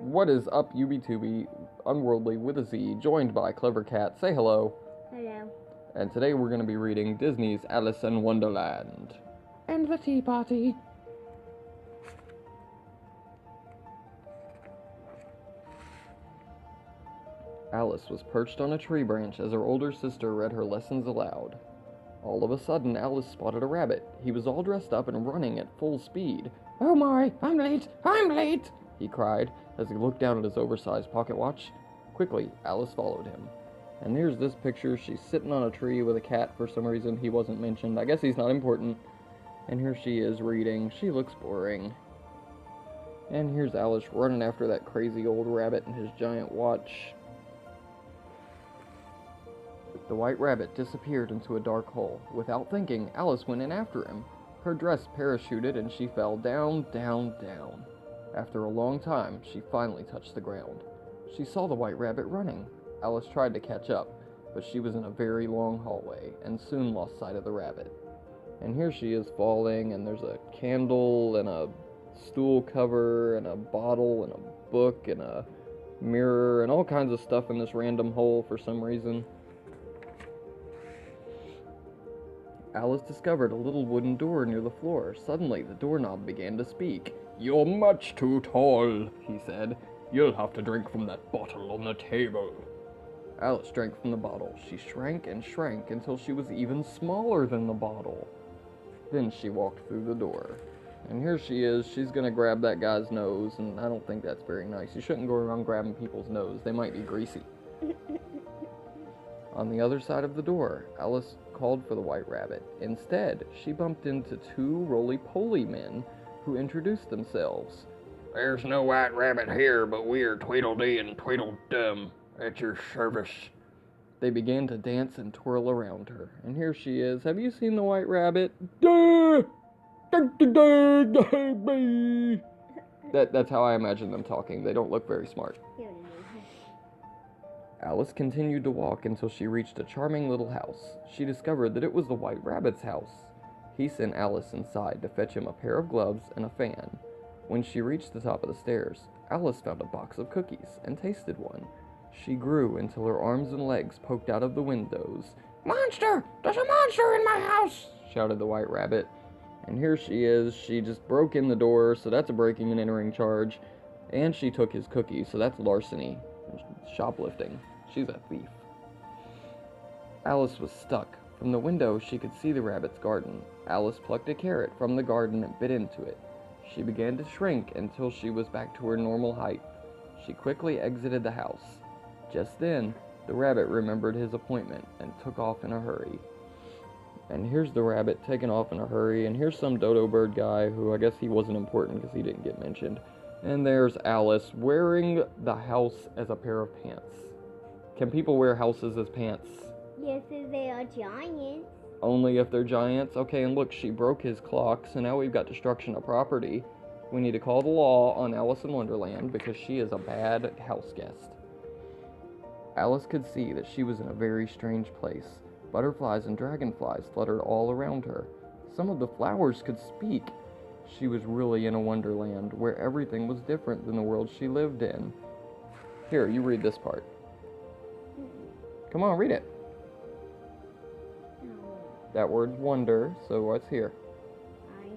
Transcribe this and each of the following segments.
What is up, UB2B, Unworldly with a Z, joined by Clever Cat. Say hello. Hello. And today we're going to be reading Disney's Alice in Wonderland. And the Tea Party. Alice was perched on a tree branch as her older sister read her lessons aloud. All of a sudden, Alice spotted a rabbit. He was all dressed up and running at full speed. "Oh my, I'm late, he cried as he looked down at his oversized pocket watch. Quickly, Alice followed him. And here's this picture. She's sitting on a tree with a cat for some reason. He wasn't mentioned. I guess he's not important. And here she is reading. She looks boring. And here's Alice running after that crazy old rabbit and his giant watch. The white rabbit disappeared into a dark hole. Without thinking, Alice went in after him. Her dress parachuted and she fell down, down, down. After a long time, she finally touched the ground. She saw the white rabbit running. Alice tried to catch up, but she was in a very long hallway and soon lost sight of the rabbit. And here she is falling, and there's a candle and a stool cover and a bottle and a book and a mirror and all kinds of stuff in this random hole for some reason. Alice discovered a little wooden door near the floor. Suddenly, the doorknob began to speak. "You're much too tall," he said. "You'll have to drink from that bottle on the table." Alice drank from the bottle. She shrank and shrank until she was even smaller than the bottle. Then she walked through the door. And here she is. She's gonna grab that guy's nose, and I don't think that's very nice. You shouldn't go around grabbing people's nose. They might be greasy. On the other side of the door, Alice called for the white rabbit. Instead, she bumped into two roly-poly men who introduced themselves. "There's no white rabbit here, but we're Tweedledee and Tweedledum at your service." They began to dance and twirl around her. And here she is. "Have you seen the white rabbit?" That's how I imagine them talking. They don't look very smart. Alice continued to walk until she reached a charming little house. She discovered that it was the white rabbit's house. He sent Alice inside to fetch him a pair of gloves and a fan. When she reached the top of the stairs, Alice found a box of cookies and tasted one. She grew until her arms and legs poked out of the windows. "Monster! There's a monster in my house!" shouted the white rabbit. And here she is. She just broke in the door, so that's a breaking and entering charge. And she took his cookies, so that's larceny. Shoplifting. She's a thief. Alice was stuck. From the window, she could see the rabbit's garden. Alice plucked a carrot from the garden and bit into it. She began to shrink until she was back to her normal height. She quickly exited the house. Just then, the rabbit remembered his appointment and took off in a hurry. And here's the rabbit taking off in a hurry, and here's some dodo bird guy who I guess he wasn't important because he didn't get mentioned. And there's Alice wearing the house as a pair of pants. Can people wear houses as pants? Yes, if they are giants. Only if they're giants? Okay, and look, she broke his clock, so now we've got destruction of property. We need to call the law on Alice in Wonderland because she is a bad house guest. Alice could see that she was in a very strange place. Butterflies and dragonflies fluttered all around her. Some of the flowers could speak. She was really in a wonderland where everything was different than the world she lived in. Here, you read this part. Come on, read it. That word's wonder, so what's here? I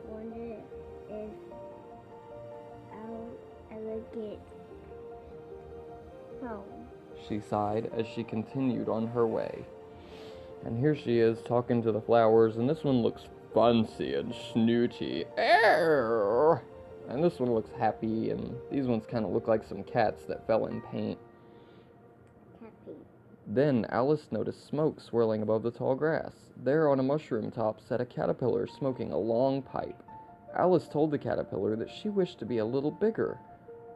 wonder if I'll ever get home. She sighed as she continued on her way. And here she is talking to the flowers, and this one looks fancy and snooty. Arr! And this one looks happy, and these ones kind of look like some cats that fell in paint. Happy. Then Alice noticed smoke swirling above the tall grass. There on a mushroom top sat a caterpillar smoking a long pipe. Alice told the caterpillar that she wished to be a little bigger.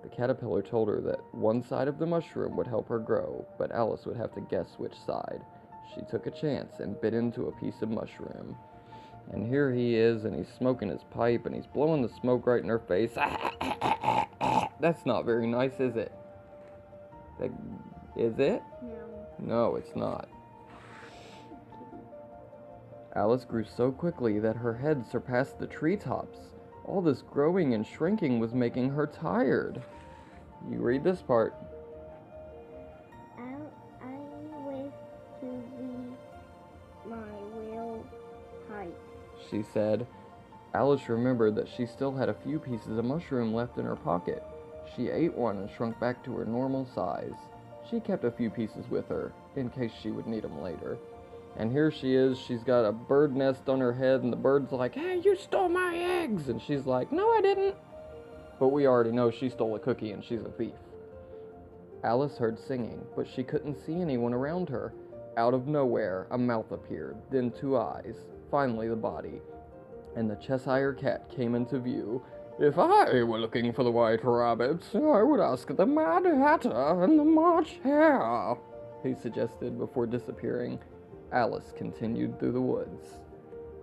The caterpillar told her that one side of the mushroom would help her grow, but Alice would have to guess which side. She took a chance and bit into a piece of mushroom. And here he is, and he's smoking his pipe, and he's blowing the smoke right in her face. That's not very nice, is it? Is it? No. No, it's not. Alice grew so quickly that her head surpassed the treetops. All this growing and shrinking was making her tired. You read this part. I wish to be my real height. She said. Alice remembered that she still had a few pieces of mushroom left in her pocket. She ate one and shrunk back to her normal size. She kept a few pieces with her, in case she would need them later. And here she is, she's got a bird nest on her head, and the bird's like, "Hey, you stole my eggs!" And she's like, "No, I didn't." But we already know she stole a cookie and she's a thief. Alice heard singing, but she couldn't see anyone around her. Out of nowhere, a mouth appeared, then 2 eyes, finally the body. And the Cheshire Cat came into view. "If I were looking for the White Rabbit, I would ask the Mad Hatter and the March Hare," he suggested before disappearing. Alice continued through the woods.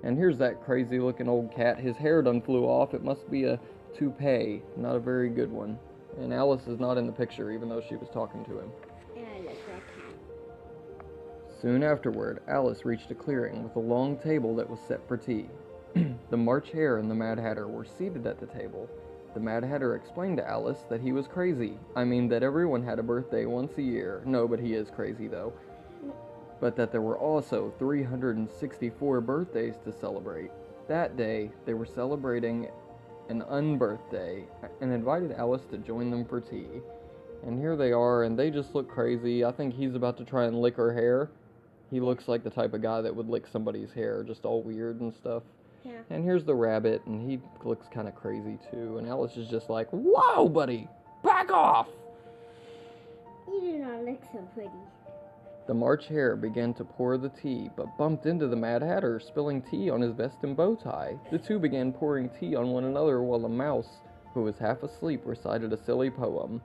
And here's that crazy-looking old cat. His hair done flew off. It must be a toupee, not a very good one. And Alice is not in the picture, even though she was talking to him. And I look like cat. Soon afterward, Alice reached a clearing with a long table that was set for tea. The March Hare and the Mad Hatter were seated at the table. The Mad Hatter explained to Alice that he was crazy. I mean, that everyone had a birthday once a year. No, but he is crazy, though. But that there were also 364 birthdays to celebrate. That day, they were celebrating an unbirthday and invited Alice to join them for tea. And here they are, and they just look crazy. I think he's about to try and lick her hair. He looks like the type of guy that would lick somebody's hair, just all weird and stuff. Yeah. And here's the rabbit, and he looks kind of crazy too. And Alice is just like, "Whoa, buddy, back off!" You do not look so pretty. The March Hare began to pour the tea, but bumped into the Mad Hatter, spilling tea on his vest and bow tie. The two began pouring tea on one another while the mouse, who was half asleep, recited a silly poem.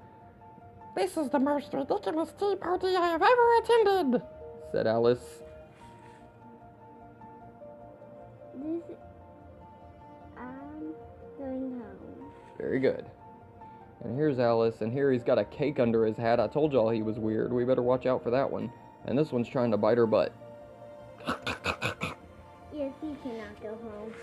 "This is the most ridiculous tea party I have ever attended," said Alice. I'm going home. Very good. And here's Alice, and here he's got a cake under his hat. I told y'all he was weird. We better watch out for that one. And this one's trying to bite her butt. Yes, he cannot go home.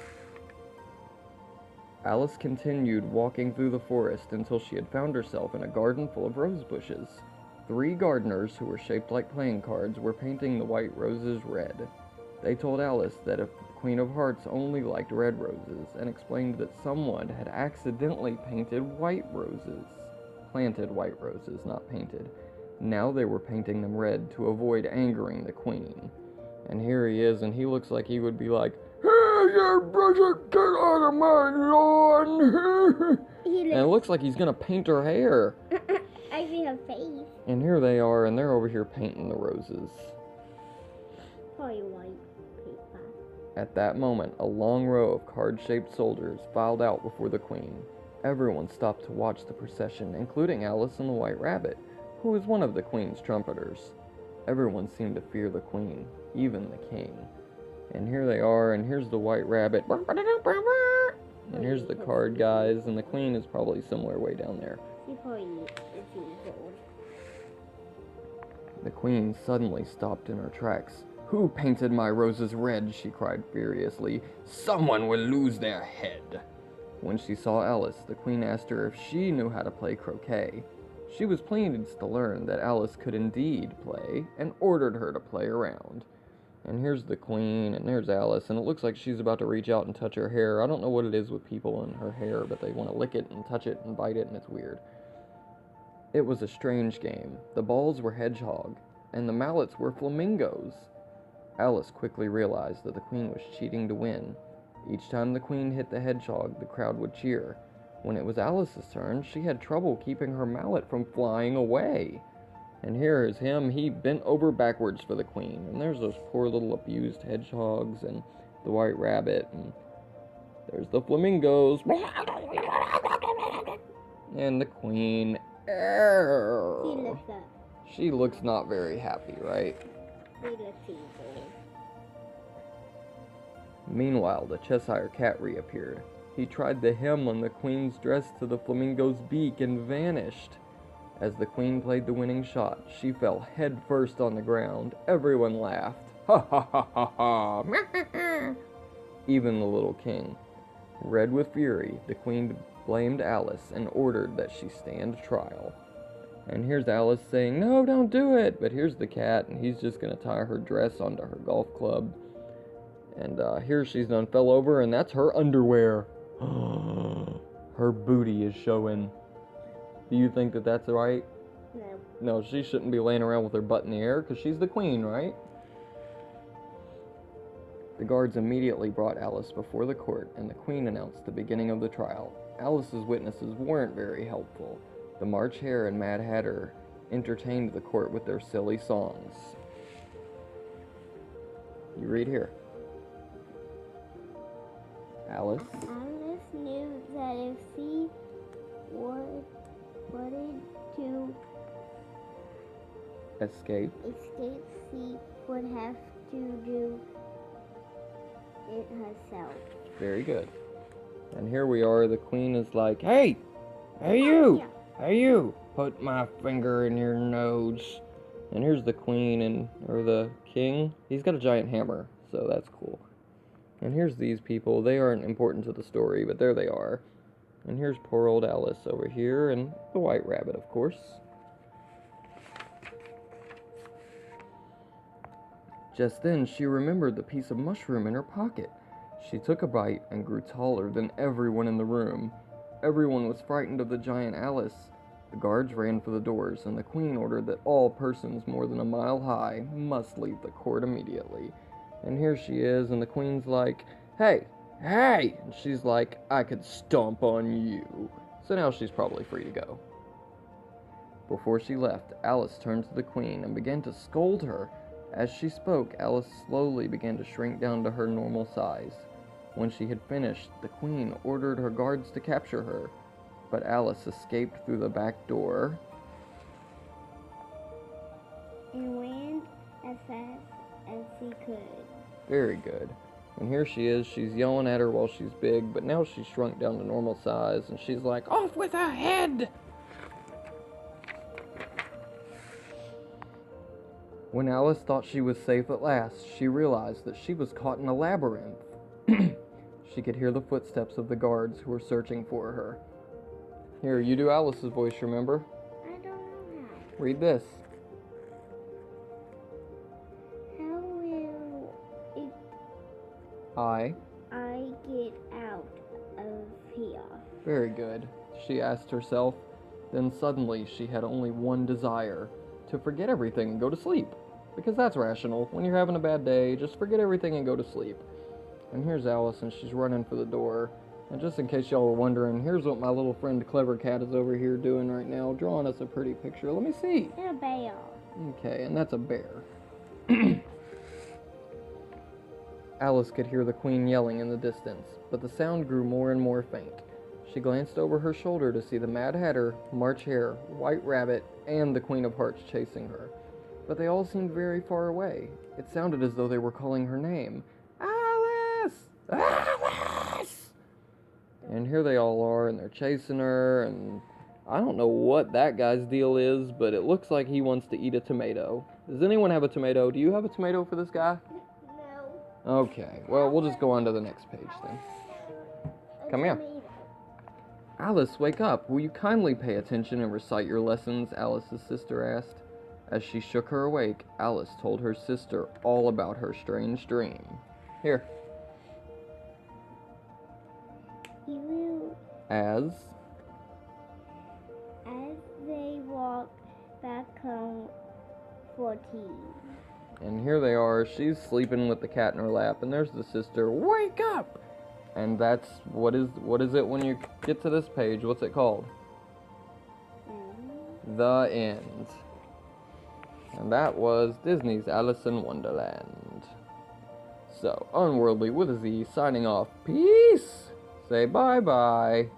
Alice continued walking through the forest until she had found herself in a garden full of rose bushes. 3 gardeners, who were shaped like playing cards, were painting the white roses red. They told Alice that if the Queen of Hearts only liked red roses, and explained that someone had accidentally painted white roses. Planted white roses, not painted. Now they were painting them red to avoid angering the Queen. And here he is, and he looks like he would be like, "Hey, you brother, get out of my lawn!" And it looks like he's gonna paint her hair. I see her face. And here they are, and they're over here painting the roses. Probably white paper. At that moment, a long row of card-shaped soldiers filed out before the Queen. Everyone stopped to watch the procession, including Alice and the White Rabbit, who was one of the Queen's trumpeters. Everyone seemed to fear the Queen, even the King. And here they are, and here's the White Rabbit. And here's the card guys, and the Queen is probably somewhere way down there. She probably is old. The Queen suddenly stopped in her tracks. "Who painted my roses red?" she cried furiously. "Someone will lose their head." When she saw Alice, the Queen asked her if she knew how to play croquet. She was pleased to learn that Alice could indeed play, and ordered her to play around. And here's the Queen, and there's Alice, and it looks like she's about to reach out and touch her hair. I don't know what it is with people and her hair, but they want to lick it and touch it and bite it, and it's weird. It was a strange game. The balls were hedgehog, and the mallets were flamingos. Alice quickly realized that the Queen was cheating to win. Each time the Queen hit the hedgehog, the crowd would cheer. When it was Alice's turn, she had trouble keeping her mallet from flying away. And here is him, he bent over backwards for the Queen. And there's those poor little abused hedgehogs and the White Rabbit. And there's the flamingos. And the Queen. She looks not very happy, right? She looks evil. Meanwhile, the Cheshire Cat reappeared. He tried the hem on the Queen's dress to the flamingo's beak and vanished. As the Queen played the winning shot, she fell head first on the ground. Everyone laughed. Ha ha ha ha ha! Even the little King. Red with fury, the queen blamed Alice and ordered that she stand trial. And here's Alice saying, "No, don't do it!" But here's the cat, and he's just going to tie her dress onto her golf club. And here she's done fell over, and that's her underwear. Her booty is showing. Do you think that that's right? No. No, she shouldn't be laying around with her butt in the air, because she's the queen, right? The guards immediately brought Alice before the court, and the queen announced the beginning of the trial. Alice's witnesses weren't very helpful. The March Hare and Mad Hatter entertained the court with their silly songs. You read here. Alice Alice knew that if she wanted to escape. she would have to do it herself. Very good. And here we are, the queen is like, Hey you! Yeah. Hey you! Put my finger in your nose. And here's the queen or the king. He's got a giant hammer, so that's cool. And here's these people. They aren't important to the story, but there they are. And here's poor old Alice over here, and the white rabbit, of course. Just then, she remembered the piece of mushroom in her pocket. She took a bite and grew taller than everyone in the room. Everyone was frightened of the giant Alice. The guards ran for the doors, and the queen ordered that all persons more than a mile high must leave the court immediately. And here she is, and the queen's like, Hey! And she's like, I could stomp on you. So now she's probably free to go. Before she left, Alice turned to the queen and began to scold her. As she spoke, Alice slowly began to shrink down to her normal size. When she had finished, the queen ordered her guards to capture her, but Alice escaped through the back door And ran as fast as she could. Very good. And here she is, she's yelling at her while she's big, but now she's shrunk down to normal size, and she's like, Off with her head! When Alice thought she was safe at last, she realized that she was caught in a labyrinth. She could hear the footsteps of the guards who were searching for her. Here, you do Alice's voice, remember? I don't know how. Read this. How will I. I get out of here? Very good, she asked herself. Then suddenly she had only one desire, to forget everything and go to sleep. Because that's rational. When you're having a bad day, just forget everything and go to sleep. And here's Alice, and she's running for the door. And just in case y'all were wondering, here's what my little friend Clever Cat is over here doing right now, drawing us a pretty picture. Let me see. And a bear. Okay, and that's a bear. Alice could hear the queen yelling in the distance, but the sound grew more and more faint. She glanced over her shoulder to see the Mad Hatter, March Hare, White Rabbit, and the Queen of Hearts chasing her. But they all seemed very far away. It sounded as though they were calling her name. Alice! Alice! And here they all are, and they're chasing her, and I don't know what that guy's deal is, but it looks like he wants to eat a tomato. Does anyone have a tomato? Do you have a tomato for this guy? No. Okay, well, we'll just go on to the next page then. Come here. Alice, wake up. Will you kindly pay attention and recite your lessons? Alice's sister asked. As she shook her awake, Alice told her sister all about her strange dream. Here. You will. As They walk back home for tea. And here they are. She's sleeping with the cat in her lap, and there's the sister. Wake up! And that's what is it when you get to this page? What's it called? The End. And that was Disney's Alice in Wonderland. So, Unworldly with a Z signing off. Peace! Say bye-bye.